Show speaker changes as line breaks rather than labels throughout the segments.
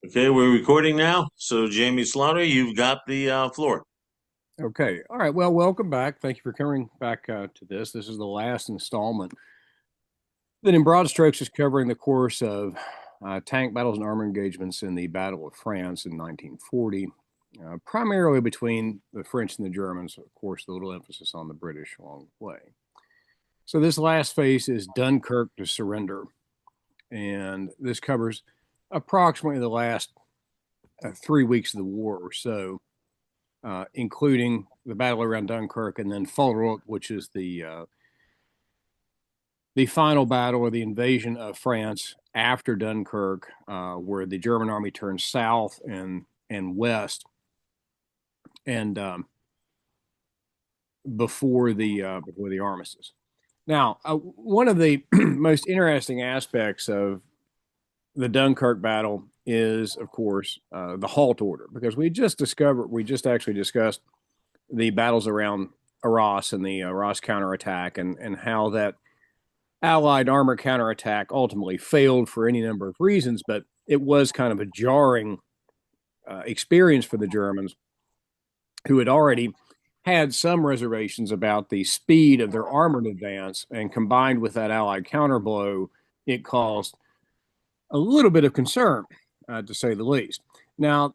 Okay, we're recording now. So, Jamie Slaughter, you've got the floor.
Okay. All right. Well, welcome back. Thank you for coming back to this. This is the last installment that, in broad strokes, is covering the course of tank battles and armor engagements in the Battle of France in 1940, primarily between the French and the Germans. Of course, a little emphasis on the British along the way. So, this last phase is Dunkirk to surrender. And this covers approximately the last 3 weeks of the war or so, including the battle around Dunkirk and then Fall, which is the final battle or the invasion of France after Dunkirk, where the German army turns south and west, and before the armistice. Now, one of the most interesting aspects of the Dunkirk battle is, of course, the halt order, because we just actually discussed the battles around Arras and the Arras counterattack and how that Allied armor counterattack ultimately failed for any number of reasons, but it was kind of a jarring experience for the Germans, who had already had some reservations about the speed of their armored advance, and combined with that Allied counterblow, it caused a little bit of concern, to say the least. Now,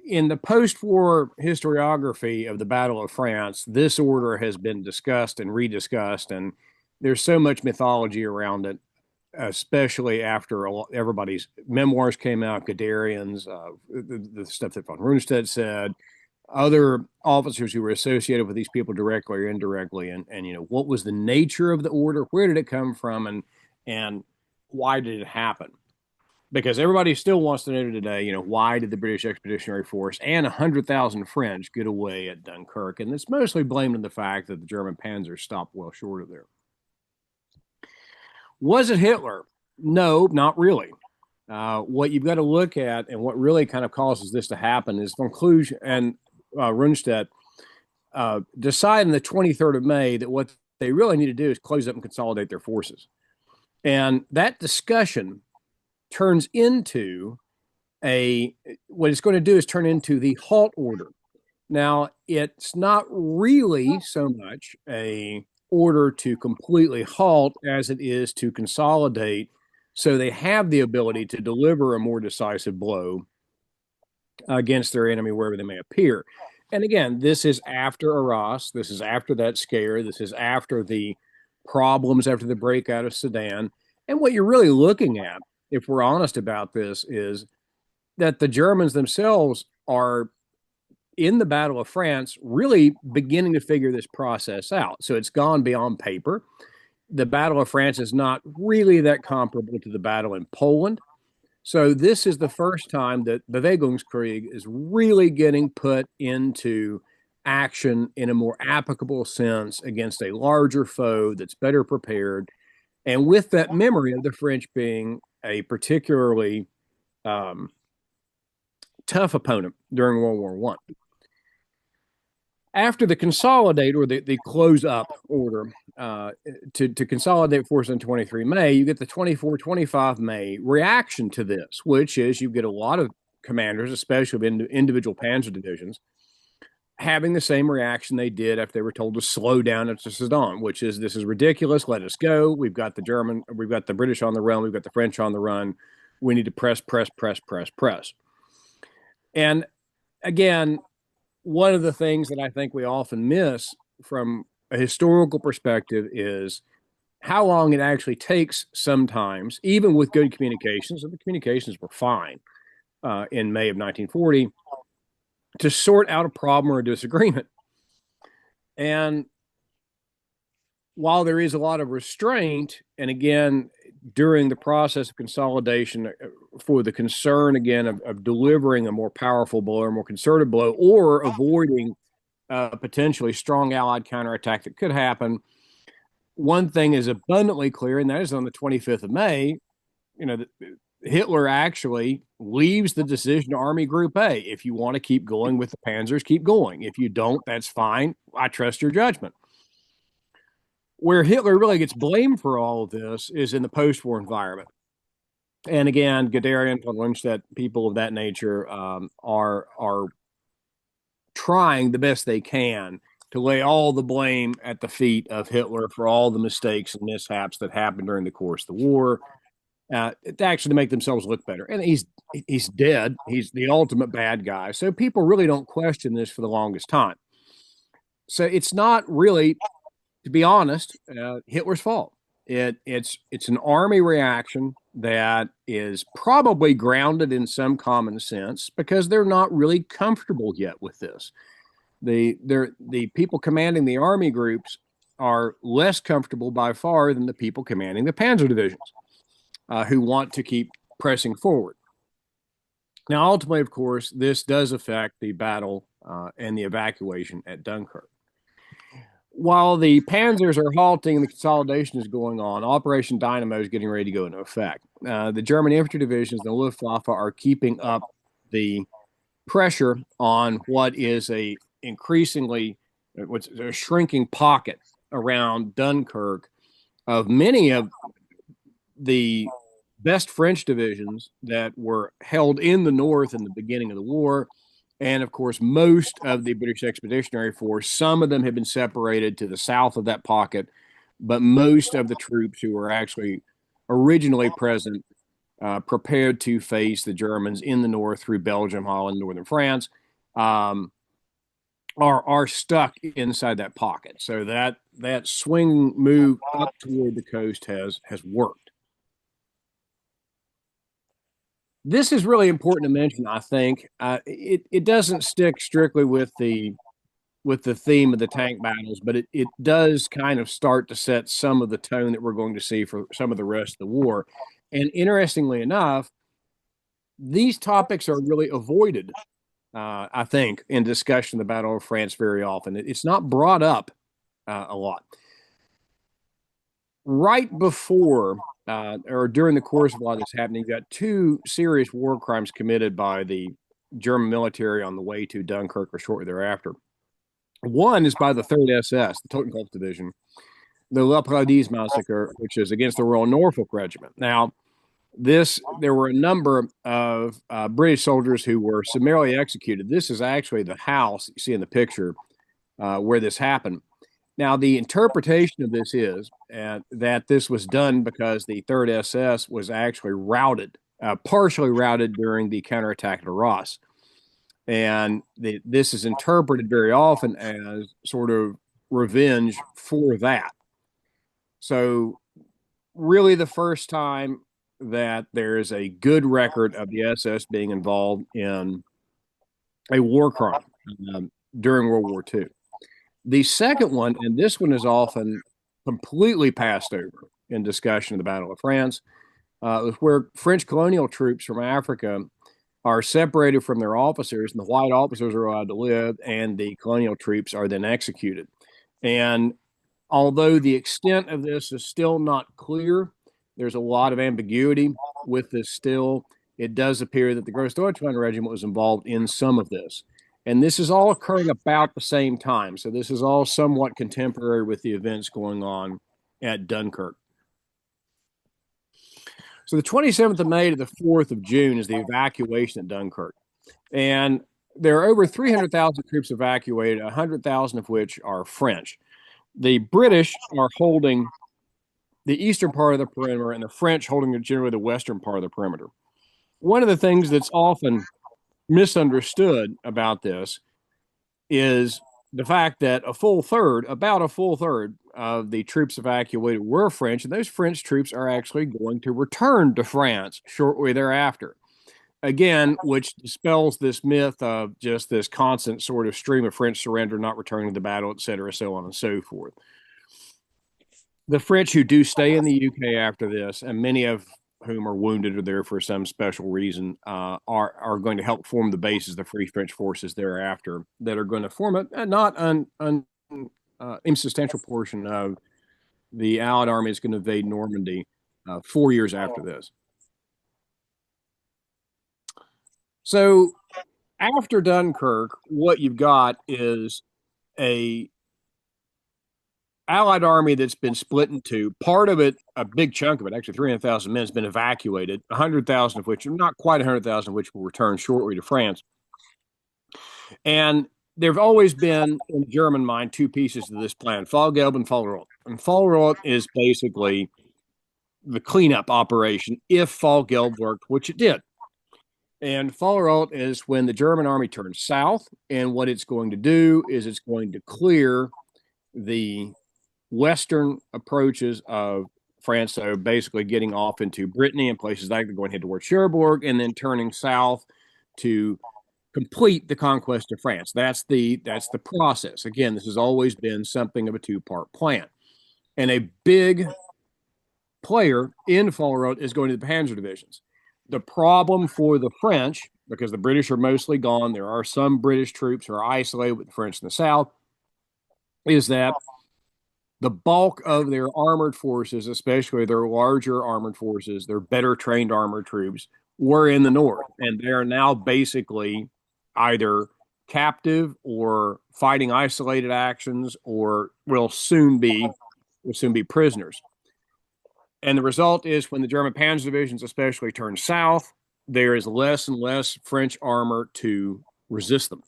in the post-war historiography of the Battle of France, this order has been discussed and rediscussed, and there's so much mythology around it, especially after everybody's memoirs came out, Guderian's, the stuff that von Rundstedt said, other officers who were associated with these people directly or indirectly, and what was the nature of the order, where did it come from, and why did it happen? Because everybody still wants to know today, why did the British Expeditionary Force and 100,000 French get away at Dunkirk? And it's mostly blamed on the fact that the German panzers stopped well short of there. Was it Hitler? No, not really. What you've got to look at, and what really kind of causes this to happen, is von Kluge and Rundstedt decide on the 23rd of May that what they really need to do is close up and consolidate their forces. And that discussion turns into what it's going to do is turn into the halt order. Now, it's not really so much a order to completely halt as it is to consolidate, so they have the ability to deliver a more decisive blow against their enemy wherever they may appear. And again, this is after Arras. This is after that scare. This is after the problems after the breakout of Sedan. And what you're really looking at, if we're honest about this, is that the Germans themselves are, in the Battle of France, really beginning to figure this process out. So it's gone beyond paper. The Battle of France is not really that comparable to the battle in Poland. So this is the first time that the Bewegungskrieg is really getting put into action in a more applicable sense against a larger foe that's better prepared. And with that memory of the French being a particularly tough opponent during World War One. After the consolidate, or the close up order, to consolidate forces on 23 May, you get the 24-25 May reaction to this, which is you get a lot of commanders, especially of individual panzer divisions, having the same reaction they did after they were told to slow down at Sedan, which is, this is ridiculous, let us go. We've got the British on the run, we've got the French on the run. We need to press. And again, one of the things that I think we often miss from a historical perspective is how long it actually takes sometimes, even with good communications, and the communications were fine in May of 1940, to sort out a problem or a disagreement. And while there is a lot of restraint, and again, during the process of consolidation, for the concern, again, of delivering a more powerful blow or more concerted blow, or avoiding potentially strong Allied counterattack that could happen, one thing is abundantly clear, and that is on the 25th of May, Hitler actually leaves the decision to Army Group A. If you want to keep going with the Panzers, keep going. If you don't, that's fine. I trust your judgment. Where Hitler really gets blamed for all of this is in the post-war environment. And again, Guderian, von Rundstedt, people of that nature are trying the best they can to lay all the blame at the feet of Hitler for all the mistakes and mishaps that happened during the course of the war, to actually make themselves look better. And he's dead. He's the ultimate bad guy. So people really don't question this for the longest time. So it's not really, to be honest, Hitler's fault. It's an army reaction that is probably grounded in some common sense because they're not really comfortable yet with this. The people commanding the army groups are less comfortable by far than the people commanding the panzer divisions, who want to keep pressing forward. Now, ultimately, of course, this does affect the battle and the evacuation at Dunkirk. While the panzers are halting and the consolidation is going on, Operation Dynamo is getting ready to go into effect. The German infantry divisions and the Luftwaffe are keeping up the pressure on what is a increasingly what's a shrinking pocket around Dunkirk of many of the best French divisions that were held in the north in the beginning of the war. And of course, most of the British Expeditionary Force, some of them have been separated to the south of that pocket, but most of the troops who were actually originally present, prepared to face the Germans in the north through Belgium, Holland, northern France, um, are stuck inside that pocket. So that swing move up toward the coast has worked. This is really important to mention. I think it doesn't stick strictly with the theme of the tank battles, but it does kind of start to set some of the tone that we're going to see for some of the rest of the war. And interestingly enough, these topics are really avoided, I think, in discussion of the Battle of France very often. It's not brought up a lot. Right before or during the course of a lot of this happening, you got two serious war crimes committed by the German military on the way to Dunkirk or shortly thereafter. One is by the 3rd SS, the Totenkopf Division, the La Paradise massacre, which is against the Royal Norfolk Regiment. Now, there were a number of British soldiers who were summarily executed. This is actually the house you see in the picture where this happened. Now, the interpretation of this is that this was done because the 3rd SS was actually routed, partially routed during the counterattack at Arras. And this is interpreted very often as sort of revenge for that. So, really, the first time that there is a good record of the SS being involved in a war crime during World War II. The second one, and this one is often completely passed over in discussion of the Battle of France, is where French colonial troops from Africa are separated from their officers, and the white officers are allowed to live, and the colonial troops are then executed. And although the extent of this is still not clear, there's a lot of ambiguity with this still. It does appear that the Großdeutschland Regiment was involved in some of this. And this is all occurring about the same time. So this is all somewhat contemporary with the events going on at Dunkirk. So the 27th of May to the 4th of June is the evacuation at Dunkirk. And there are over 300,000 troops evacuated, 100,000 of which are French. The British are holding the eastern part of the perimeter, and the French holding generally the western part of the perimeter. One of the things that's often misunderstood about this is the fact that about a full third of the troops evacuated were French, and those French troops are actually going to return to France shortly thereafter. Again, which dispels this myth of just this constant sort of stream of French surrender, not returning to the battle, et cetera, so on and so forth. The French who do stay in the UK after this, and many of whom are wounded or there for some special reason, are going to help form the bases of the Free French forces thereafter that are going to form a not insubstantial portion of the Allied army is going to invade Normandy 4 years after this. So after Dunkirk, what you've got is a Allied army that's been split in two. Part of it, a big chunk of it, actually 300,000 men, has been evacuated. 100,000 of which, not quite 100,000 of which, will return shortly to France. And there've always been, in the German mind, two pieces to this plan: Fallgelb and Fallrot. And Fallrot is basically the cleanup operation if Fallgelb worked, which it did. And Fallrot is when the German army turns south, and what it's going to do is it's going to clear the western approaches of France, so basically getting off into Brittany and places like that, going head towards Cherbourg, and then turning south to complete the conquest of France. That's the process. Again, this has always been something of a two-part plan. And a big player in Fallrot is going to the Panzer divisions. The problem for the French, because the British are mostly gone, there are some British troops who are isolated with the French in the south, is that the bulk of their armored forces, especially their larger armored forces, their better trained armored troops, were in the north. And they're now basically either captive or fighting isolated actions or will soon be prisoners. And the result is when the German panzer divisions especially turn south, there is less and less French armor to resist them,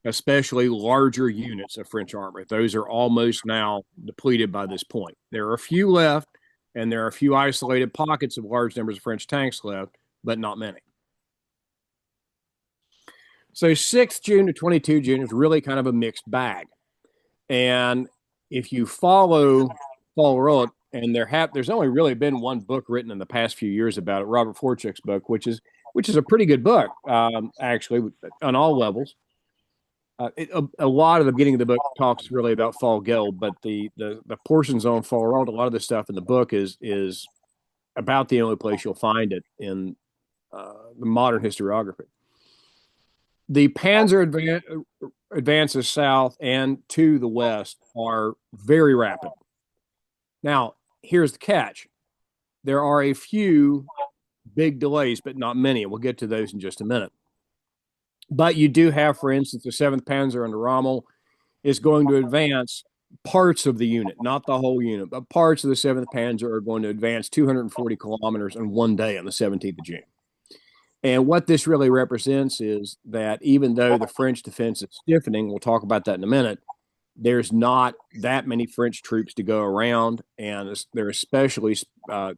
especially larger units of French armor. Those are almost now depleted by this point. There are a few left, and there are a few isolated pockets of large numbers of French tanks left, but not many. So 6th June to 22 June is really kind of a mixed bag. And if you follow Paul Roth, and there's only really been one book written in the past few years about it, Robert Forchuk's book, which is a pretty good book, actually, on all levels. A lot of the beginning of the book talks really about Fall Gelb, but the portions on Fall Roth, a lot of the stuff in the book is about the only place you'll find it in the modern historiography. The Panzer advances south and to the west are very rapid. Now, here's the catch. There are a few big delays, but not many. We'll get to those in just a minute. But you do have, for instance, the 7th Panzer under Rommel is going to advance parts of the unit, not the whole unit, but parts of the 7th Panzer are going to advance 240 kilometers in one day on the 17th of June. And what this really represents is that even though the French defense is stiffening, we'll talk about that in a minute, there's not that many French troops to go around, and they're especially, to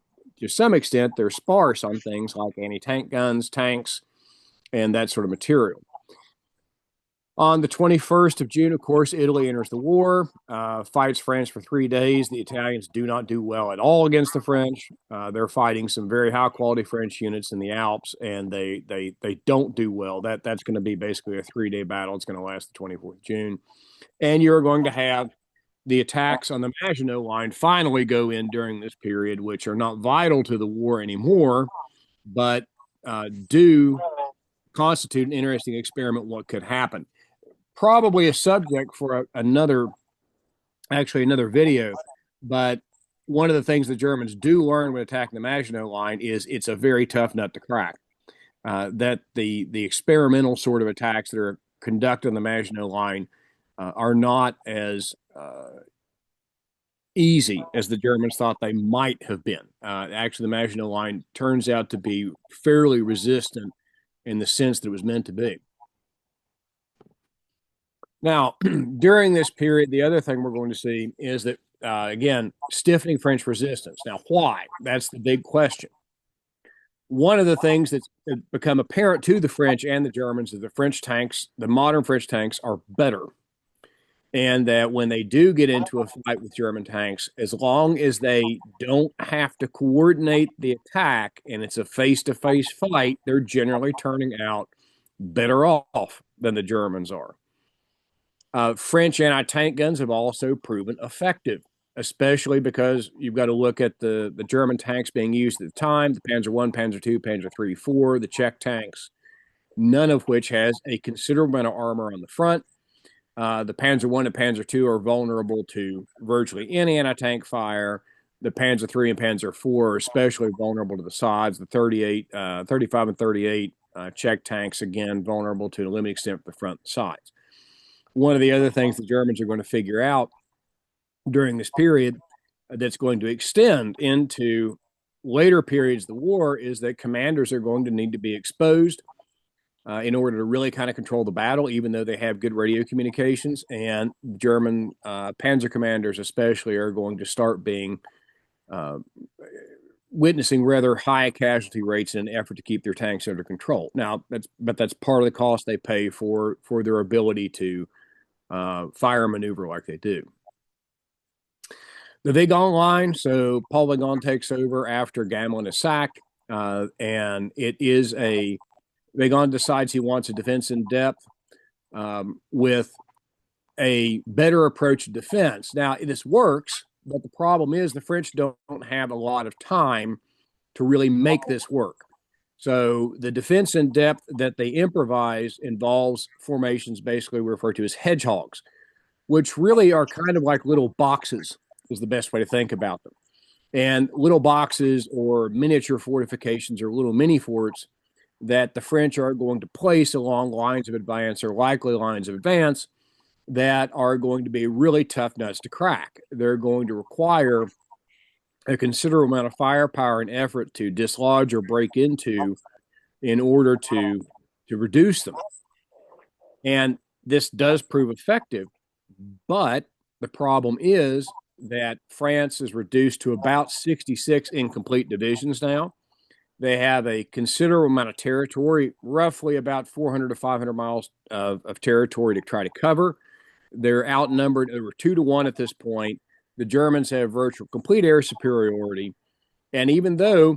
some extent, they're sparse on things like anti-tank guns, tanks, and that sort of material. On the 21st of June, of course, Italy enters the war, fights France for 3 days. The Italians do not do well at all against the French. They're fighting some very high-quality French units in the Alps, and they don't do well. That's going to be basically a 3-day battle. It's going to last the 24th of June. And you're going to have the attacks on the Maginot Line finally go in during this period, which are not vital to the war anymore, but do constitute an interesting experiment what could happen. Probably a subject for another video, but one of the things the Germans do learn when attacking the Maginot Line is it's a very tough nut to crack. That the experimental sort of attacks that are conducted on the Maginot Line are not as easy as the Germans thought they might have been. Actually, the Maginot Line turns out to be fairly resistant in the sense that it was meant to be. Now, during this period, the other thing we're going to see is that, again, stiffening French resistance. Now, why? That's the big question. One of the things that's become apparent to the French and the Germans is the French tanks, the modern French tanks, are better. And that when they do get into a fight with German tanks, as long as they don't have to coordinate the attack and it's a face-to-face fight, they're generally turning out better off than the Germans are. French anti-tank guns have also proven effective, especially because you've got to look at the German tanks being used at the time, the Panzer I, Panzer II, Panzer III, IV, the Czech tanks, none of which has a considerable amount of armor on the front. The Panzer I and Panzer II are vulnerable to virtually any anti-tank fire. The Panzer III and Panzer IV are especially vulnerable to the sides. The 35 and 38 Czech tanks, again, vulnerable to a limited extent for the front and sides. One of the other things the Germans are going to figure out during this period that's going to extend into later periods of the war is that commanders are going to need to be exposed in order to really kind of control the battle, even though they have good radio communications. And German panzer commanders, especially, are going to start being uh, witnessing rather high casualty rates in an effort to keep their tanks under control. Now, that's part of the cost they pay for their ability to fire and maneuver like they do. The Weygand line, so Paul Weygand takes over after Gamelin is sacked, and it is Weygand decides he wants a defense in depth with a better approach to defense. Now, this works, but the problem is the French don't have a lot of time to really make this work. So the defense in depth that they improvise involves formations basically referred to as hedgehogs, which really are kind of like little boxes, is the best way to think about them. And little boxes or miniature fortifications or little mini forts that the French are going to place along lines of advance or likely lines of advance that are going to be really tough nuts to crack. They're going to require a considerable amount of firepower and effort to dislodge or break into in order to reduce them. And this does prove effective, but the problem is that France is reduced to about 66 incomplete divisions now. They have a considerable amount of territory, roughly about 400 to 500 miles of territory to try to cover. They're outnumbered over 2-1 at this point. The Germans have virtual complete air superiority. And even though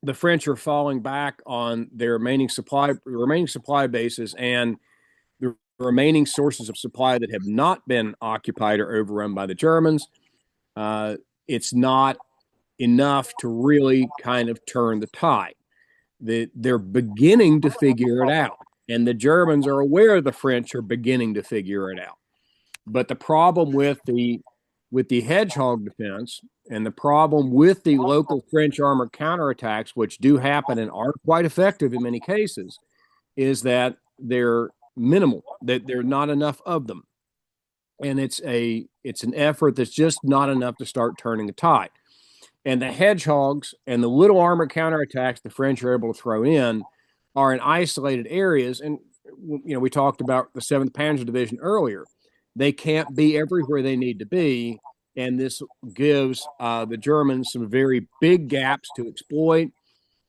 the French are falling back on their remaining supply bases and the remaining sources of supply that have not been occupied or overrun by the Germans, it's not enough to really kind of turn the tide. They're beginning to figure it out, and the Germans are aware the French are beginning to figure it out. But the problem with the hedgehog defense and the problem with the local French armored counterattacks, which do happen and are quite effective in many cases, is that they're minimal, that there are not enough of them. And it's an effort that's just not enough to start turning the tide. And the hedgehogs and the little armored counterattacks the French are able to throw in are in isolated areas. And, we talked about the 7th Panzer Division earlier. They can't be everywhere they need to be. And this gives the Germans some very big gaps to exploit.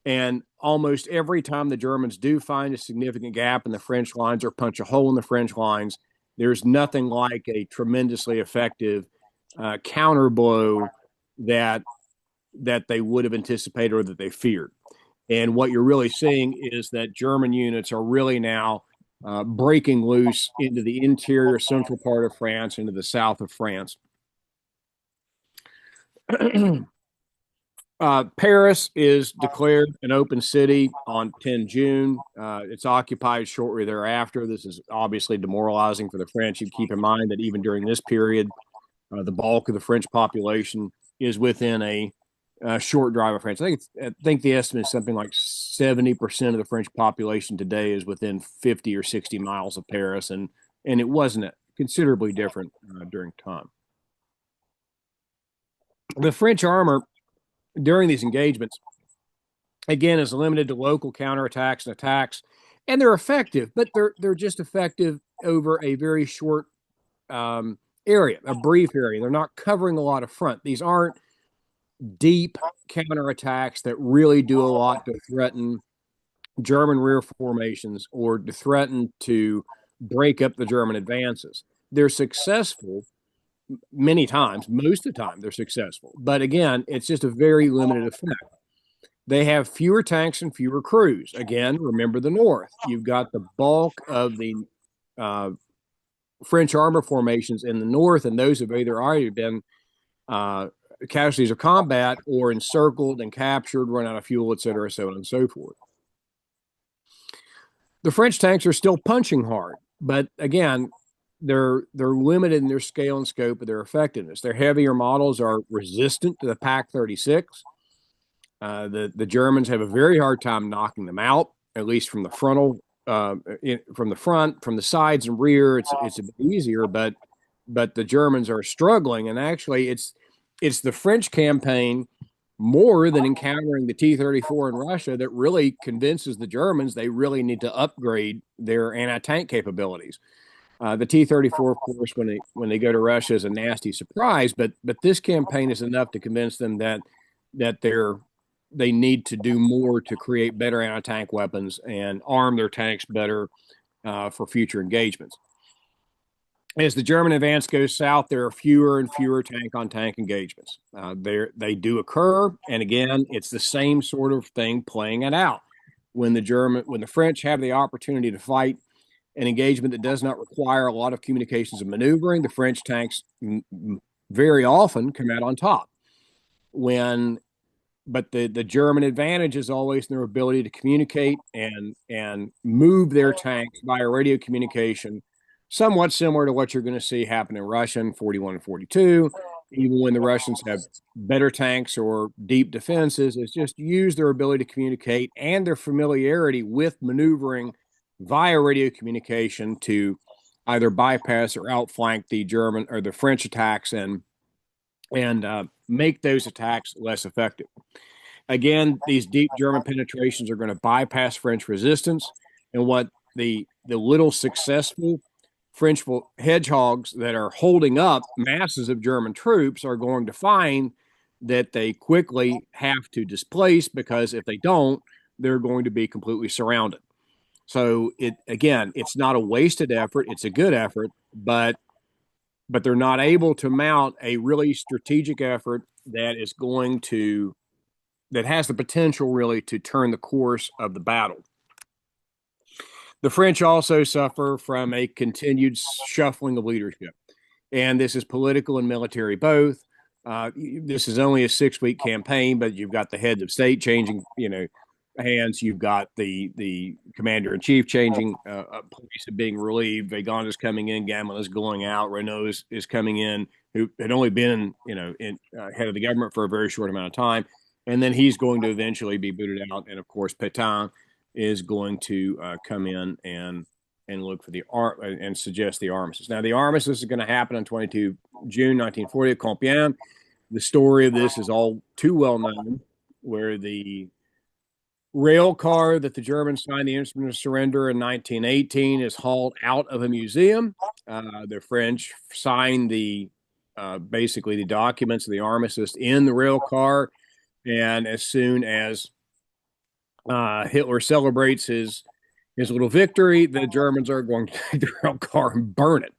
And almost every time the Germans do find a significant gap in the French lines or punch a hole in the French lines, there's nothing like a tremendously effective counter blow that they would have anticipated or that they feared. And what you're really seeing is that German units are really now breaking loose into the interior central part of France, into the south of France. Paris is declared an open city on 10 June. It's occupied shortly thereafter. This is obviously demoralizing for the French. You keep in mind that even during this period, the bulk of the French population is within a short drive of France. I think the estimate is something like 70% of the French population today is within 50 or 60 miles of Paris, and it wasn't considerably different during time. The French armor during these engagements, again, is limited to local counterattacks and attacks, and they're effective, but they're just effective over a very short area, a brief area. They're not covering a lot of front. These aren't deep counterattacks that really do a lot to threaten German rear formations or to threaten to break up the German advances. They're successful many times. Most of the time, they're successful. But again, it's just a very limited effect. They have fewer tanks and fewer crews. Again, remember the North. You've got the bulk of the French armor formations in the North, and those have either already been casualties of combat or encircled and captured, run out of fuel, etc., so on and so forth. The French tanks are still punching hard, but again, they're limited in their scale and scope of their effectiveness. Their heavier models are resistant to the PaK-36. The Germans have a very hard time knocking them out, at least from the frontal, from the front, from the sides and rear. It's a bit easier, but but the Germans are struggling. And actually, it's the French campaign more than encountering the T-34 in Russia that really convinces the Germans they really need to upgrade their anti-tank capabilities. The T-34, of course, when they go to Russia, is a nasty surprise, but this campaign is enough to convince them that they need to do more to create better anti-tank weapons and arm their tanks better for future engagements. As the German advance goes south, there are fewer and fewer tank-on-tank engagements. They do occur, and again, it's the same sort of thing playing it out. When the French have the opportunity to fight an engagement that does not require a lot of communications and maneuvering, the French tanks very often come out on top. But the German advantage is always in their ability to communicate and move their tanks via radio communication, somewhat similar to what you're going to see happen in Russia in 41 and 42. Even when the Russians have better tanks or deep defenses, it's just use their ability to communicate and their familiarity with maneuvering via radio communication to either bypass or outflank the German or the French attacks and make those attacks less effective. Again, these deep German penetrations are going to bypass French resistance, and what the little successful French hedgehogs that are holding up masses of German troops are going to find that they quickly have to displace, because if they don't, they're going to be completely surrounded. So it's not a wasted effort; it's a good effort, but they're not able to mount a really strategic effort that has the potential really to turn the course of the battle. The French also suffer from a continued shuffling of leadership, and this is political and military both. This is only a 6-week campaign, but you've got the heads of state changing, hands. You've got the commander in chief changing. Police are being relieved. Weygand is coming in. Gamelin is going out. Renault is coming in, who had only been, head of the government for a very short amount of time, and then he's going to eventually be booted out. And of course, Pétain is going to come in and look for and suggest the armistice. Now, the armistice is going to happen on 22 June 1940 at Compiègne. The story of this is all too well known, where the rail car that the Germans signed the instrument of surrender in 1918 is hauled out of a museum. The French signed basically the documents of the armistice in the rail car, and as soon as Hitler celebrates his little victory, the Germans are going to take the rail car and burn it.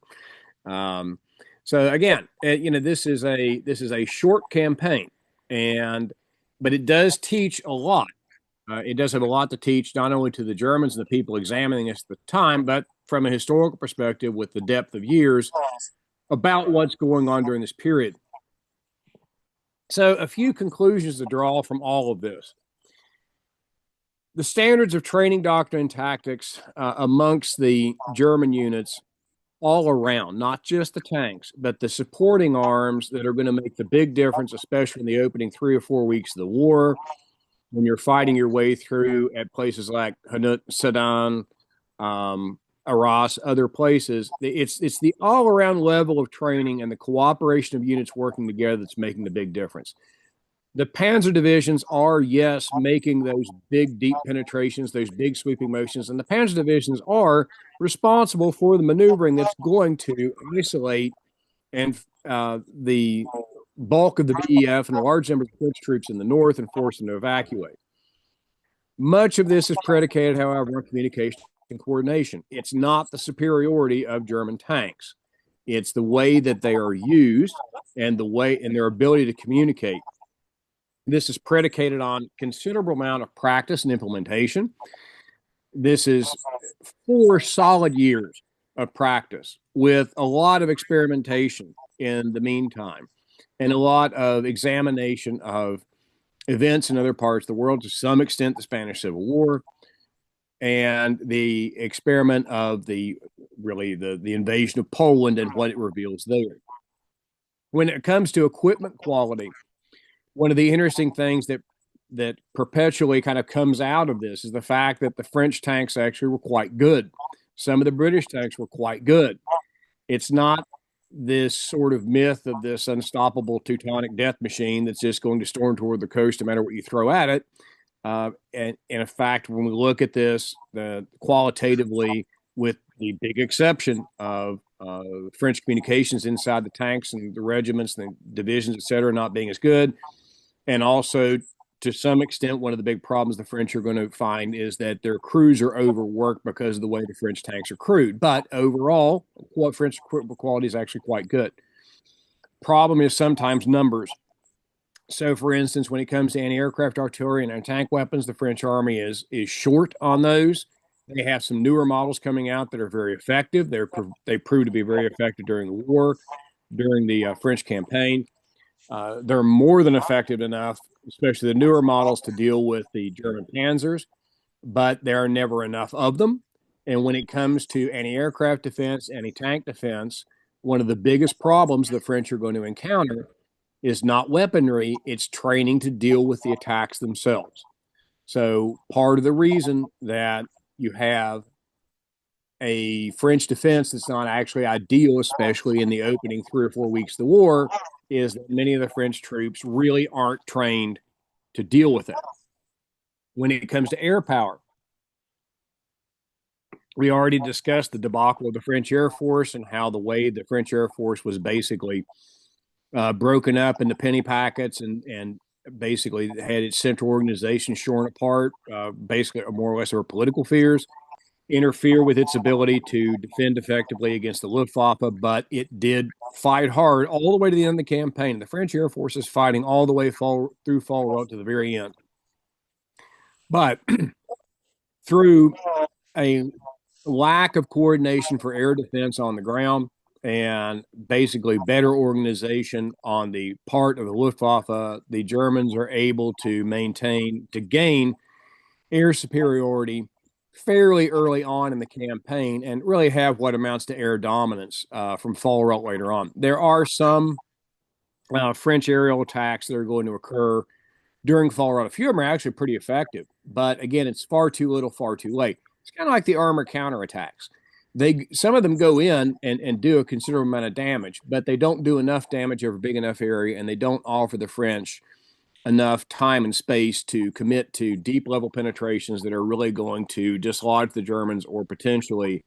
So again, this is a short campaign, but it does teach a lot. It does have a lot to teach, not only to the Germans and the people examining us at the time, but from a historical perspective with the depth of years about what's going on during this period. So a few conclusions to draw from all of this. The standards of training, doctrine, and tactics amongst the German units all around, not just the tanks, but the supporting arms that are going to make the big difference, especially in the opening 3 or 4 weeks of the war, when you're fighting your way through at places like Hanut, Sedan, Arras, other places. It's the all-around level of training and the cooperation of units working together that's making the big difference. The Panzer divisions are, yes, making those big, deep penetrations, those big sweeping motions, and the Panzer divisions are responsible for the maneuvering that's going to isolate and the bulk of the VEF and a large number of French troops in the north and force them to evacuate. Much of this is predicated, however, on communication and coordination. It's not the superiority of German tanks. It's the way that they are used and their ability to communicate. This is predicated on considerable amount of practice and implementation. This is 4 solid years of practice with a lot of experimentation in the meantime and a lot of examination of events in other parts of the world, to some extent the Spanish Civil War, and the experiment of the invasion of Poland and what it reveals there. When it comes to equipment quality, one of the interesting things that perpetually kind of comes out of this is the fact that the French tanks actually were quite good. Some of the British tanks were quite good. It's not this sort of myth of this unstoppable Teutonic death machine that's just going to storm toward the coast no matter what you throw at it. And in fact, when we look at this qualitatively, with the big exception of French communications inside the tanks and the regiments and the divisions, et cetera, not being as good, and also to some extent, one of the big problems the French are going to find is that their crews are overworked because of the way the French tanks are crewed. But overall, what French equipment quality is actually quite good. Problem is sometimes numbers. So, for instance, when it comes to anti-aircraft artillery and anti-tank weapons, the French army is short on those. They have some newer models coming out that are very effective. They proved to be very effective during the war, during the French campaign. They're more than effective enough, especially the newer models, to deal with the German panzers, but there are never enough of them. And when it comes to anti-aircraft defense, anti-tank defense, one of the biggest problems the French are going to encounter is not weaponry, it's training to deal with the attacks themselves. So part of the reason that you have a French defense that's not actually ideal, especially in the opening 3 or 4 weeks of the war, is that many of the French troops really aren't trained to deal with it. When it comes to air power, we already discussed the debacle of the French Air Force and how the way the French Air Force was basically broken up into penny packets and basically had its central organization shorn apart, basically more or less over political fears, interfere with its ability to defend effectively against the Luftwaffe, but it did fight hard all the way to the end of the campaign. The French Air Force is fighting all the way through Fall Road to the very end. But through a lack of coordination for air defense on the ground and basically better organization on the part of the Luftwaffe, the Germans are able to gain air superiority fairly early on in the campaign and really have what amounts to air dominance from Fall Rout later on. There are some French aerial attacks that are going to occur during Fall Rout. A few of them are actually pretty effective, but again, it's far too little, far too late. It's kind of like the armor counterattacks. Some of them go in and do a considerable amount of damage, but they don't do enough damage over a big enough area, and they don't offer the French enough time and space to commit to deep level penetrations that are really going to dislodge the Germans or potentially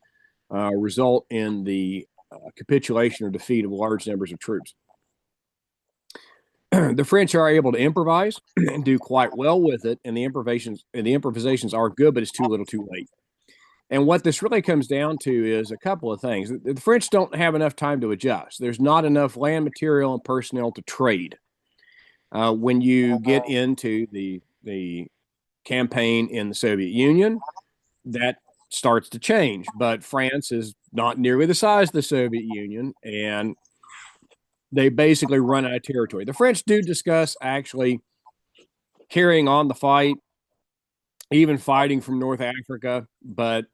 result in the capitulation or defeat of large numbers of troops. The French are able to improvise and do quite well with it, and the improvisations are good, but it's too little, too late. And what this really comes down to is a couple of things. The French don't have enough time to adjust. There's not enough land, material, and personnel to trade. When you get into the campaign in the Soviet Union, that starts to change. But France is not nearly the size of the Soviet Union, and they basically run out of territory. The French do discuss actually carrying on the fight, even fighting from North Africa, but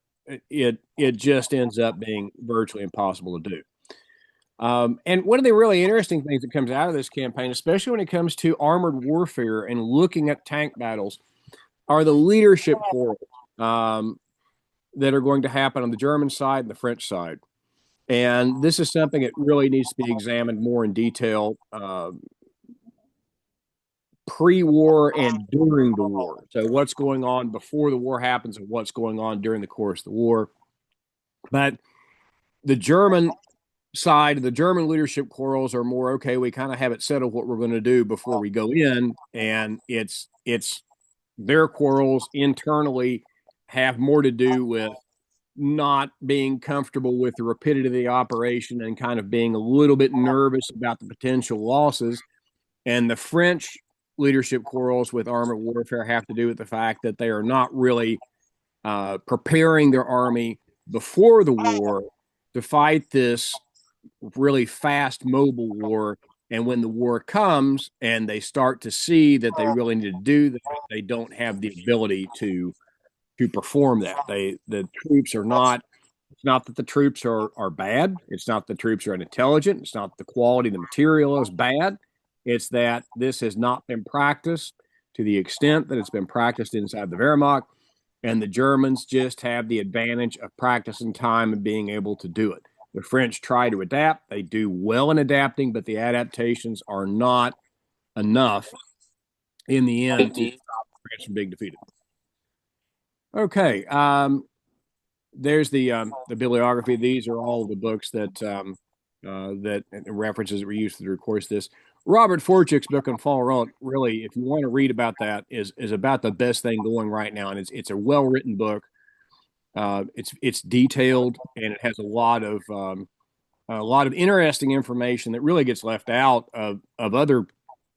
it just ends up being virtually impossible to do. And one of the really interesting things that comes out of this campaign, especially when it comes to armored warfare and looking at tank battles, are the leadership quarrels that are going to happen on the German side and the French side. And this is something that really needs to be examined more in detail pre-war and during the war. So what's going on before the war happens and what's going on during the course of the war. But the German side, the German leadership quarrels are more, okay, we kind of have it settled what we're going to do before we go in. And it's their quarrels internally have more to do with not being comfortable with the rapidity of the operation and kind of being a little bit nervous about the potential losses. And the French leadership quarrels with armored warfare have to do with the fact that they are not really preparing their army before the war to fight this really fast mobile war. And when the war comes and they start to see that they really need to do that, they don't have the ability to perform that. The troops are not. It's not that the troops are bad. It's not that the troops are unintelligent. It's not the quality of the material is bad. It's that this has not been practiced to the extent that it's been practiced inside the Wehrmacht, and the Germans just have the advantage of practice and time and being able to do it. The French try to adapt. They do well in adapting, but the adaptations are not enough in the end to stop France from being defeated. Okay, there's the bibliography. These are all the books that references that were used to record this. Robert Forchick's book on Fall Rock, really, if you want to read about that, is about the best thing going right now, and it's a well written book. It's detailed, and it has a lot of interesting information that really gets left out of other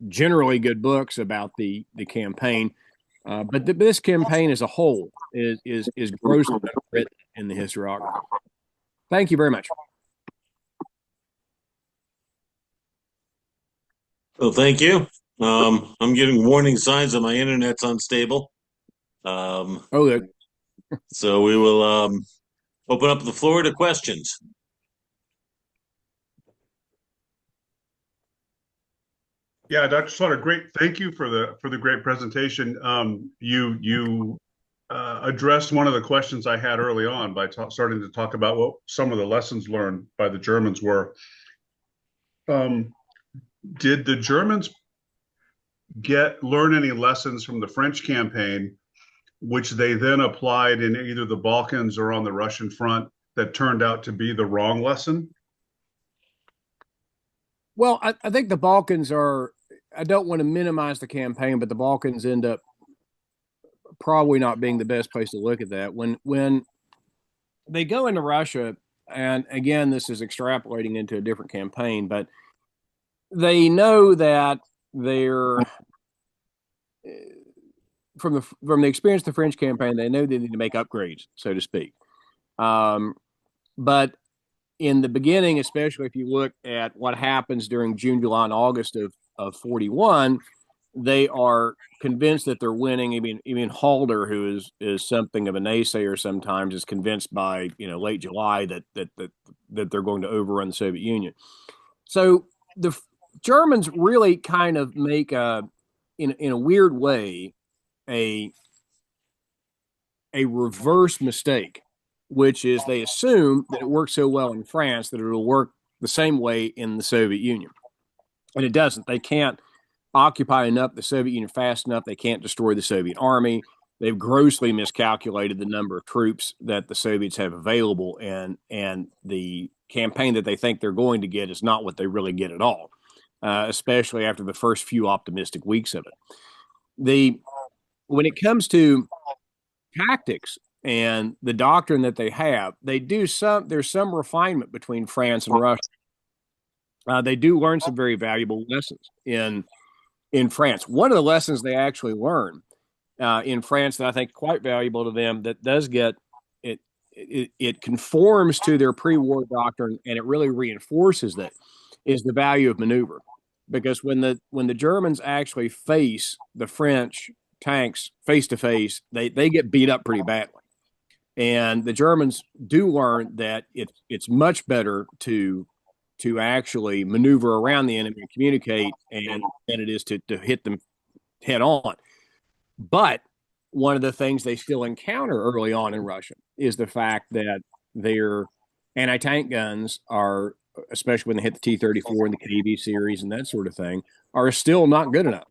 generally good books about the campaign. But this campaign as a whole is grossly written in the historiography. Thank you very much.
Well, thank you. I'm getting warning signs that my internet's unstable.
Oh,
So we will open up the floor to questions.
Yeah, Dr. Slaughter, great. Thank you for the great presentation. You addressed one of the questions I had early on by starting to talk about what some of the lessons learned by the Germans were. Did the Germans learn any lessons from the French campaign, which they then applied in either the Balkans or on the Russian front, that turned out to be the wrong lesson?
well, I think the Balkans are. I don't want to minimize the campaign, but the Balkans end up probably not being the best place to look at that. When they go into Russia, and again, this is extrapolating into a different campaign, but they know that they're from the experience of the French campaign, they know they need to make upgrades, so to speak. But in the beginning, especially if you look at what happens during June, July, and August of 41, they are convinced that they're winning. Even Halder, who is something of a naysayer sometimes, is convinced by late July that they're going to overrun the Soviet Union. So the Germans really kind of make in a weird way a reverse mistake, which is they assume that it works so well in France that it'll work the same way in the Soviet Union. And it doesn't. They can't occupy the Soviet Union fast enough. They can't destroy the Soviet army. They've grossly miscalculated the number of troops that the Soviets have available, and the campaign that they think they're going to get is not what they really get at all, especially after the first few optimistic weeks of it. When it comes to tactics and the doctrine that they have, there's some refinement between France and Russia. They do learn some very valuable lessons in France. One of the lessons they actually learn in France that I think quite valuable to them, that does get it conforms to their pre-war doctrine, and it really reinforces that, is the value of maneuver. Because when the Germans actually face the French tanks face to face, they get beat up pretty badly. And the Germans do learn that it's much better to actually maneuver around the enemy and communicate than it is to hit them head on. But one of the things they still encounter early on in Russia is the fact that their anti-tank guns are, especially when they hit the T-34 and the KV series and that sort of thing, are still not good enough.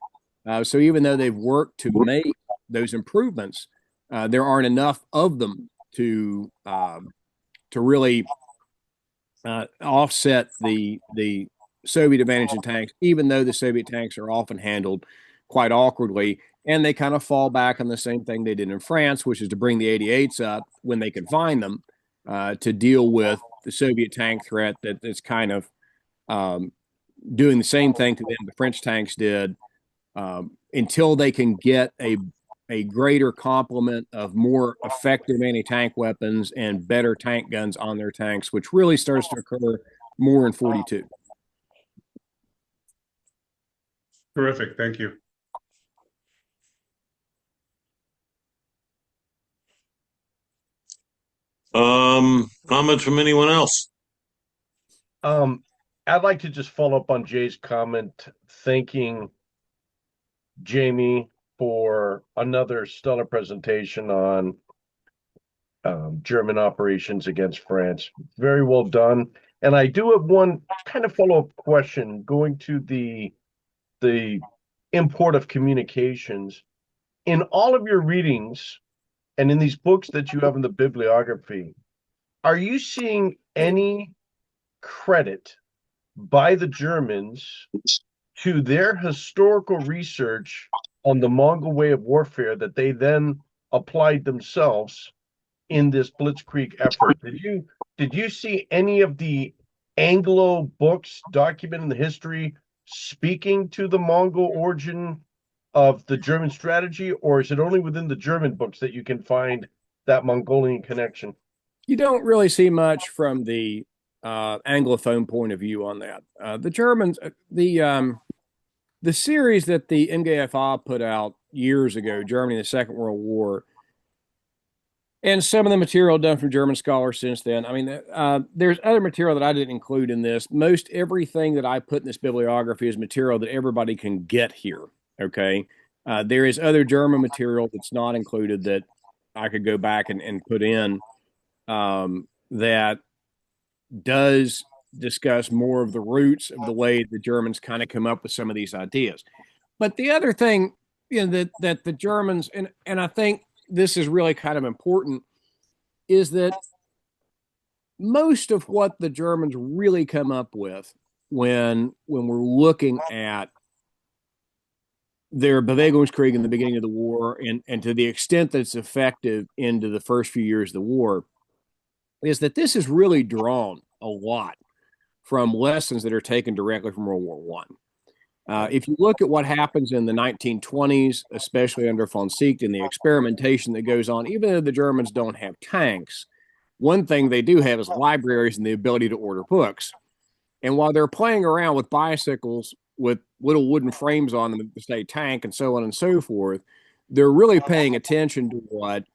So even though they've worked to make those improvements, there aren't enough of them to really offset the Soviet advantage in tanks, even though the Soviet tanks are often handled quite awkwardly. And they kind of fall back on the same thing they did in France, which is to bring the 88s up when they can find them to deal with the Soviet tank threat that's kind of doing the same thing to them the French tanks did, until they can get a greater complement of more effective anti-tank weapons and better tank guns on their tanks, which really starts to occur more in 42.
Terrific. Thank you.
Comments from anyone else?
I'd like to just follow up on Jay's comment, thanking Jamie for another stellar presentation on German operations against France. Very well done. And I do have one kind of follow-up question going to the import of communications. In all of your readings and in these books that you have in the bibliography, are you seeing any credit by the Germans to their historical research on the Mongol way of warfare that they then applied themselves in this blitzkrieg effort? Did you see any of the Anglo books documenting the history speaking to the Mongol origin of the German strategy, or is it only within the German books that you can find that Mongolian connection?
You don't really see much from the Anglophone point of view on that. The Germans, the series that the MGFI put out years ago, Germany and the Second World War, and some of the material done from German scholars since then. I mean, there's other material that I didn't include in this. Most everything that I put in this bibliography is material that everybody can get here. Okay. There is other German material that's not included that I could go back and put in that does discuss more of the roots of the way the Germans kind of come up with some of these ideas. But the other thing, that the Germans, and I think this is really kind of important, is that most of what the Germans really come up with when we're looking at their Bewegungskrieg in the beginning of the war, and to the extent that it's effective into the first few years of the war, is that this is really drawn a lot from lessons that are taken directly from World War One. If you look at what happens in the 1920s, especially under von Seeckt and the experimentation that goes on, even though the Germans don't have tanks, one thing they do have is libraries and the ability to order books. And while they're playing around with bicycles with little wooden frames on them to say tank and so on and so forth, they're really paying attention to what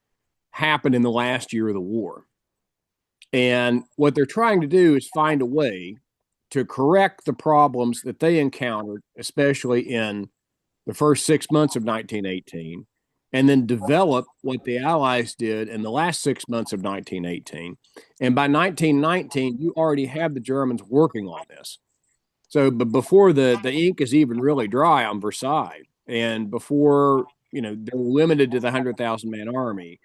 happened in the last year of the war. And what they're trying to do is find a way to correct the problems that they encountered, especially in the first 6 months of 1918, and then develop what the Allies did in the last 6 months of 1918. And by 1919, you already have the Germans working on this. So, but before the ink is even really dry on Versailles, and before they're limited to the 100,000 man army,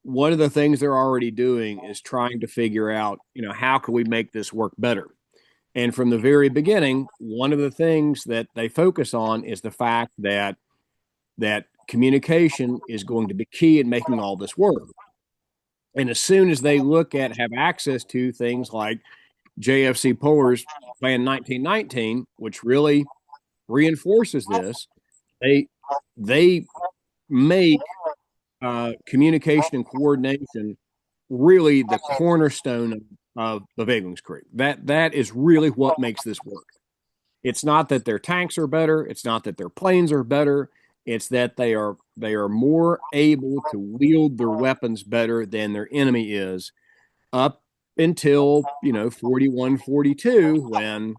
one of the things they're already doing is trying to figure out, how can we make this work better? And from the very beginning, one of the things that they focus on is the fact that communication is going to be key in making all this work. And as soon as they have access to things like JFC Poller's Plan 1919, which really reinforces this, they make communication and coordination really the cornerstone of the Bewegungskrieg. That is really what makes this work. It's not that their tanks are better. It's not that their planes are better. It's that they are more able to wield their weapons better than their enemy is, up until 41, 42,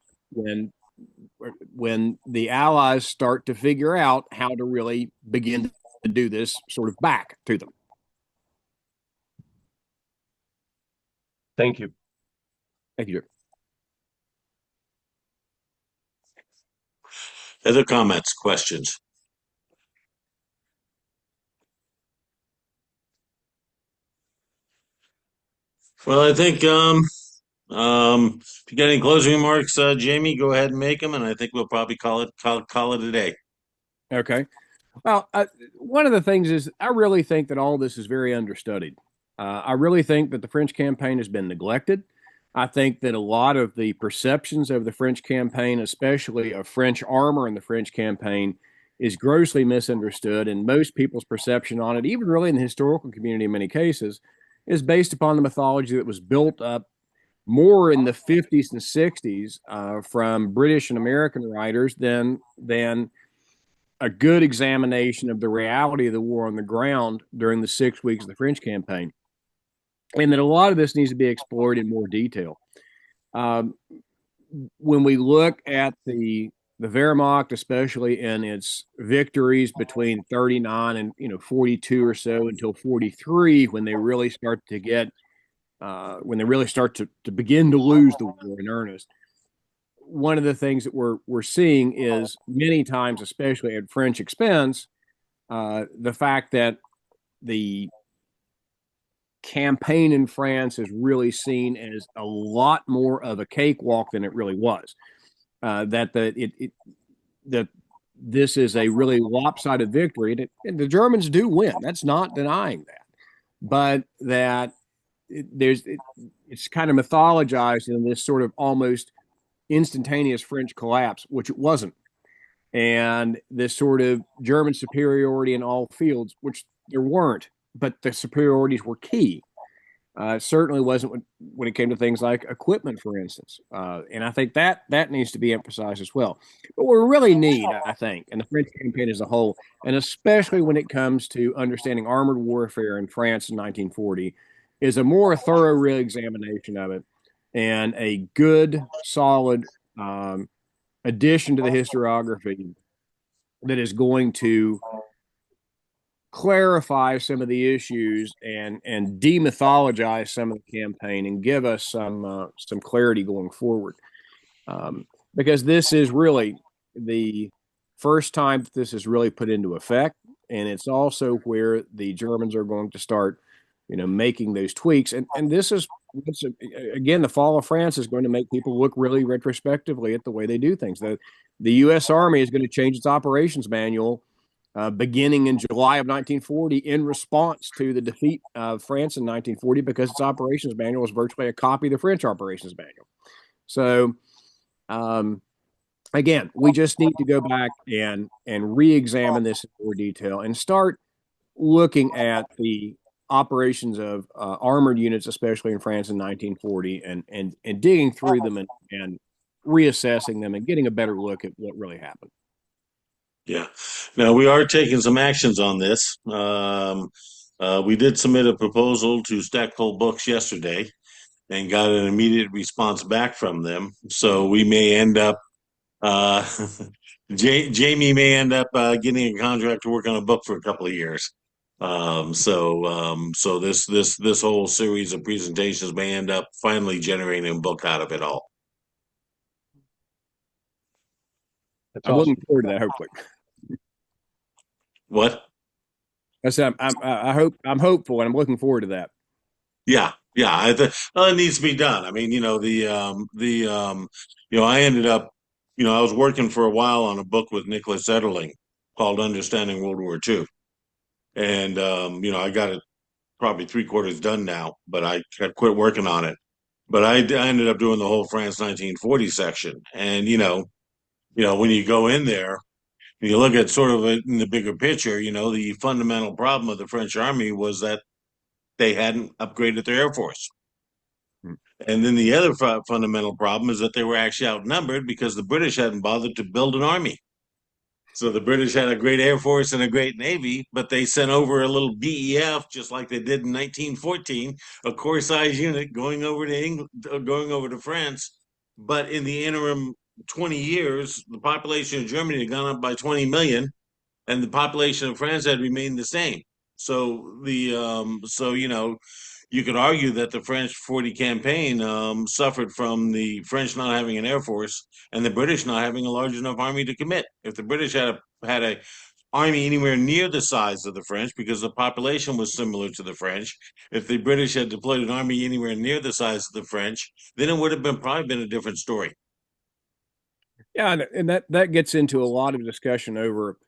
when the Allies start to figure out how to really begin to do this sort of back to them.
Thank you.
Thank you.
Other comments, questions? Well, I think if you got any closing remarks, Jamie, go ahead and make them, and I think we'll probably call it a day.
Okay. Well, one of the things is I really think that all this is very understudied. I really think that the French campaign has been neglected. I think that a lot of the perceptions of the French campaign, especially of French armor in the French campaign, is grossly misunderstood. And most people's perception on it, even really in the historical community in many cases, is based upon the mythology that was built up more in the 50s and 60s from British and American writers than a good examination of the reality of the war on the ground during the 6 weeks of the French campaign. And that a lot of this needs to be explored in more detail. When we look at the the Wehrmacht, especially in its victories between 39 and 42 or so until 43, when they really start to get when they really start to begin to lose the war in earnest. One of the things that we're seeing is many times, especially at French expense, the fact that the campaign in France is really seen as a lot more of a cakewalk than it really was. That this is a really lopsided victory, and the Germans do win. That's not denying that, but that it's kind of mythologized in this sort of almost instantaneous French collapse, which it wasn't, and this sort of German superiority in all fields, which there weren't, but the superiorities were key. Certainly wasn't when it came to things like equipment, for instance. And I think that needs to be emphasized as well. But what we really need, I think, and the French campaign as a whole, and especially when it comes to understanding armored warfare in France in 1940, is a more thorough reexamination of it and a good, solid addition to the historiography that is going to clarify some of the issues and demythologize some of the campaign and give us some clarity going forward. Because this is really the first time that this is really put into effect, and it's also where the Germans are going to start, making those tweaks. And this is again, the fall of France is going to make people look really retrospectively at the way they do things. The U.S. Army is going to change its operations manual beginning in July of 1940 in response to the defeat of France in 1940, because its operations manual is virtually a copy of the French operations manual. So, again, we just need to go back and re-examine this in more detail and start looking at the operations of armored units, especially in France in 1940, and digging through them and reassessing them and getting a better look at what really happened.
Yeah. Now we are taking some actions on this. We did submit a proposal to Stackpole Books yesterday and got an immediate response back from them. So we may end up, uh, Jamie may end up getting a contract to work on a book for a couple of years. So this whole series of presentations may end up finally generating a book out of it all.
That's
I'm
awesome.
looking forward to that, hopefully.
What?
I said I'm hopeful, and I'm looking forward to that.
Yeah, yeah. It needs to be done. I mean, I ended up, I was working for a while on a book with Nicholas Ederling called Understanding World War II, and I got it probably three-quarters done now, but I had quit working on it. But I ended up doing the whole France 1940 section, and when you go in there, and you look at sort of it in the bigger picture, the fundamental problem of the French army was that they hadn't upgraded their air force. And then the other fundamental problem is that they were actually outnumbered because the British hadn't bothered to build an army. So the British had a great air force and a great navy, but they sent over a little BEF, just like they did in 1914, a corps-size unit going over to England, going over to France. But in the interim 20 years, the population of Germany had gone up by 20 million, and the population of France had remained the same. So you could argue that the French 40 campaign suffered from the French not having an air force and the British not having a large enough army to commit. If the British had a army anywhere near the size of the French, because the population was similar to the French, if the British had deployed an army anywhere near the size of the French, then it would have probably been a different story.
Yeah, and that gets into a lot of discussion over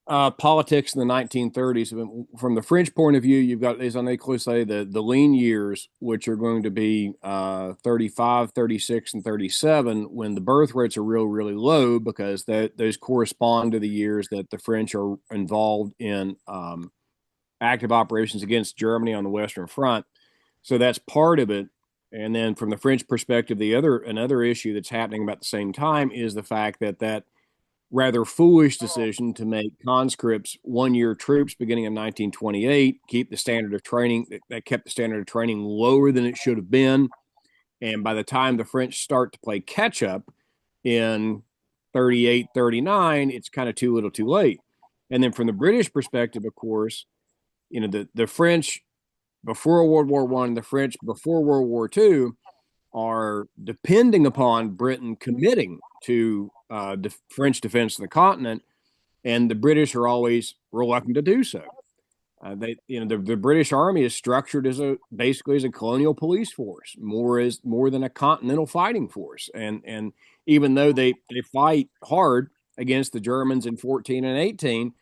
politics in the 1930s. From the French point of view, you've got, as I close say, the lean years, which are going to be 35, 36, and 37, when the birth rates are really low, because those correspond to the years that the French are involved in active operations against Germany on the Western Front. So that's part of it. And then from the French perspective, another issue that's happening about the same time is the fact that rather foolish decision to make conscripts 1-year troops beginning in 1928 keep the standard of training that kept the standard of training lower than it should have been. And by the time the French start to play catch up in 38, 39, it's kind of too little too late. And then from the British perspective, of course, the French before World War One, the French before World War Two are depending upon Britain committing to French defense of the continent, and the British are always reluctant to do so. The British Army is structured as basically as a colonial police force, more than a continental fighting force, and even though they fight hard against the Germans in 14 and 18.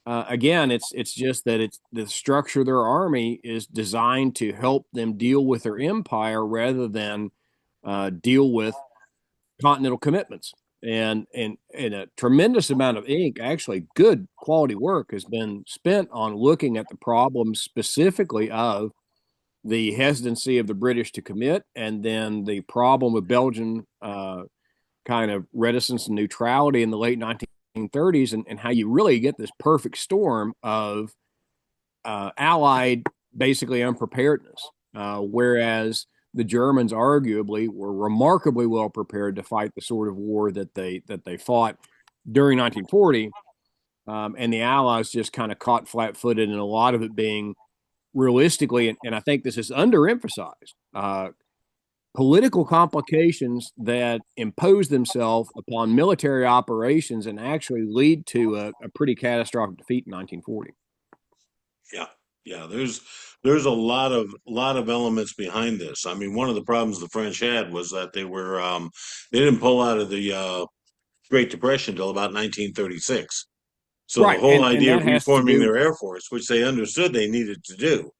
Again, it's just that it's the structure of their army is designed to help them deal with their empire rather than deal with continental commitments. And a tremendous amount of ink, actually good quality work, has been spent on looking at the problems specifically of the hesitancy of the British to commit, and then the problem of Belgian kind of reticence and neutrality in the late 1930s, and how you really get this perfect storm of Allied basically unpreparedness, whereas the Germans arguably were remarkably well prepared to fight the sort of war that they fought during 1940, and the Allies just kind of caught flat-footed, and a lot of it being realistically, and I think this is underemphasized, political complications that impose themselves upon military operations and actually lead to a pretty catastrophic defeat in 1940.
Yeah, there's a lot of elements behind this. I mean, one of the problems the French had was that they didn't pull out of the Great Depression until about 1936. So
Right,
the whole
and
idea
that
of
has to
reforming
do
their Air Force, which they understood they needed to do,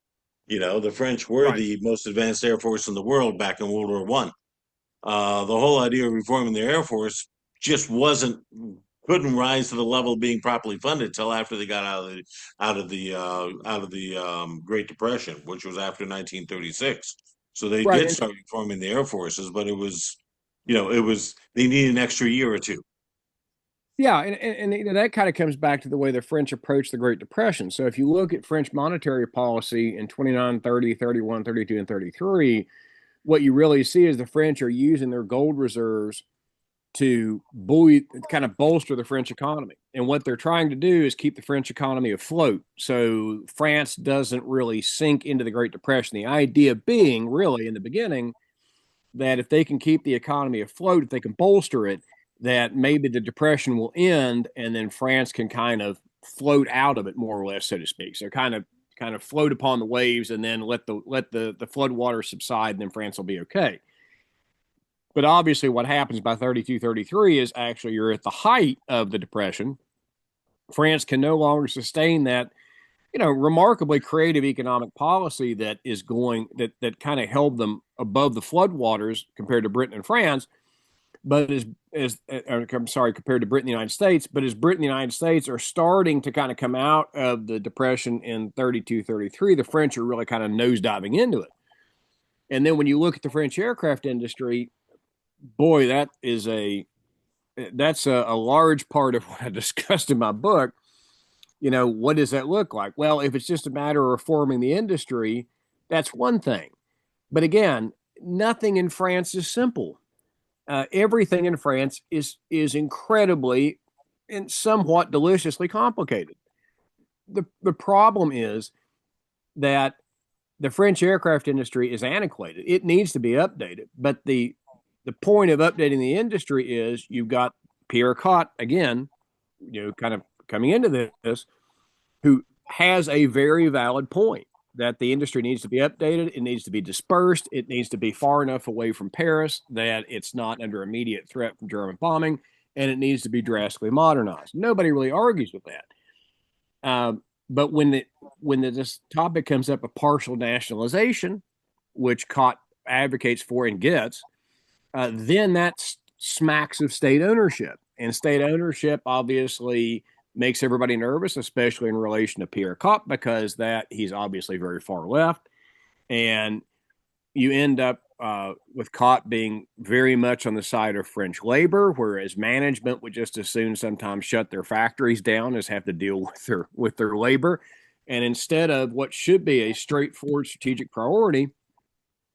the French were
right.
the most advanced Air Force in the world back in World War One. The whole idea of reforming the Air Force just couldn't rise to the level of being properly funded until after they got out of the Great Depression, which was after 1936. So they
Right,
did start reforming the Air Forces, but they needed an extra year or two.
yeah, and that kind of comes back to the way the French approached the Great Depression. So if you look at French monetary policy in 29, 30, 31, 32, and 33, what you really see is the French are using their gold reserves to kind of bolster the French economy. And what they're trying to do is keep the French economy afloat. So France doesn't really sink into the Great Depression. The idea being, really, in the beginning, that if they can keep the economy afloat, if they can bolster it, that maybe the Depression will end, and then France can kind of float out of it, more or less, so to speak. So kind of float upon the waves, and then let the flood water subside, and then France will be okay. But obviously, what happens by 32, 33 is actually you're at the height of the Depression. France can no longer sustain that, remarkably creative economic policy that kind of held them above the floodwaters compared to Britain and France. But compared to Britain and the United States. But as Britain and the United States are starting to kind of come out of the Depression in 32, 33, the French are really kind of nosediving into it. And then when you look at the French aircraft industry, boy, that's a large part of what I discussed in my book. What does that look like? Well, if it's just a matter of reforming the industry, that's one thing. But again, nothing in France is simple. Everything in France is incredibly and somewhat deliciously complicated. The problem is that the French aircraft industry is antiquated. It needs to be updated. But the point of updating the industry is you've got Pierre Cot, again, kind of coming into this, who has a very valid point that the industry needs to be updated. It needs to be dispersed. It needs to be far enough away from Paris that it's not under immediate threat from German bombing, and it needs to be drastically modernized. Nobody really argues with that. But when this topic comes up of partial nationalization, which Cot advocates for and gets, then that smacks of state ownership. And state ownership obviously makes everybody nervous, especially in relation to Pierre Cot, because he's obviously very far left. And you end up with Cot being very much on the side of French labor, whereas management would just as soon sometimes shut their factories down as have to deal with their labor. And instead of what should be a straightforward strategic priority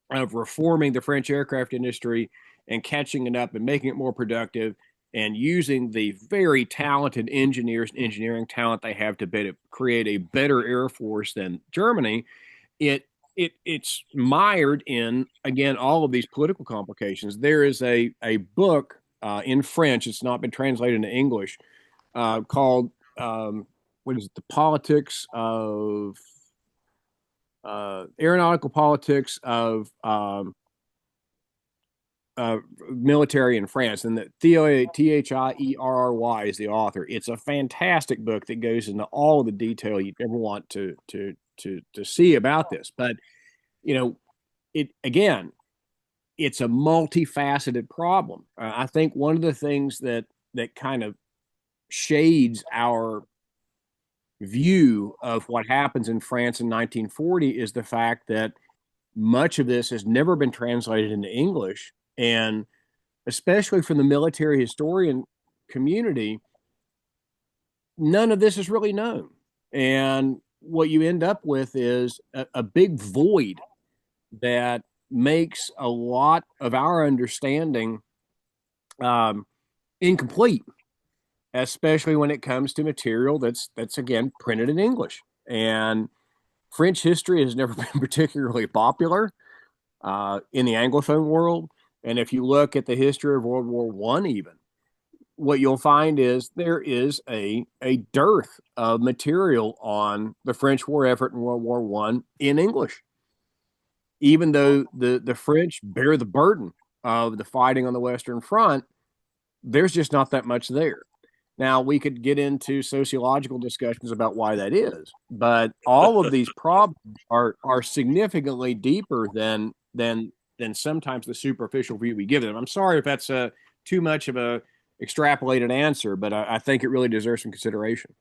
of reforming the French aircraft industry and catching it up and making it more productive, and using the very talented engineers and engineering talent they have to create a better Air Force than Germany, it's mired in, again, all of these political complications. There is a book in French, it's not been translated into English, called what is it? The politics of aeronautical politics of military in France, and that Thierry is the author. It's a fantastic book that goes into all of the detail you'd ever want to see about this. But you know, it again, it's a multifaceted problem. I think one of the things that kind of shades our view of what happens in France in 1940 is the fact that much of this has never been translated into English. And especially from the military historian community, none of this is really known. And what you end up with is a big void that makes a lot of our understanding incomplete, especially when it comes to material that's again printed in English. And French history has never been particularly popular in the Anglophone world. And if you look at the history of World War One, even, what you'll find is there is a dearth of material on the French war effort in World War One in English, even though the French bear the burden of the fighting on the Western Front. There's just not that much there. Now, we could get into sociological discussions about why that is, but all of these problems are significantly deeper than sometimes the superficial view we give them. I'm sorry if that's too much of a extrapolated answer, but I think it really deserves some consideration.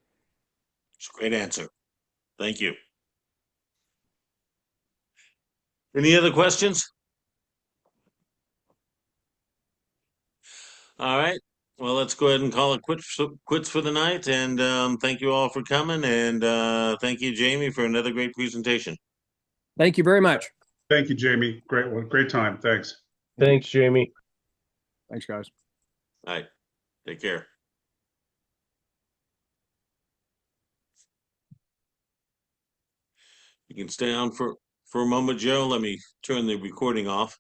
It's a great answer. Thank you. Any other questions? All right. Well, let's go ahead and call it quits for the night. And thank you all for coming. And thank you, Jamie, for another great presentation.
Thank you very much.
Thank you, Jamie. Great one. Great time. Thanks.
Thanks, Jamie.
Thanks, guys.
All right. Take care. You can stay on for a moment, Joe. Let me turn the recording off.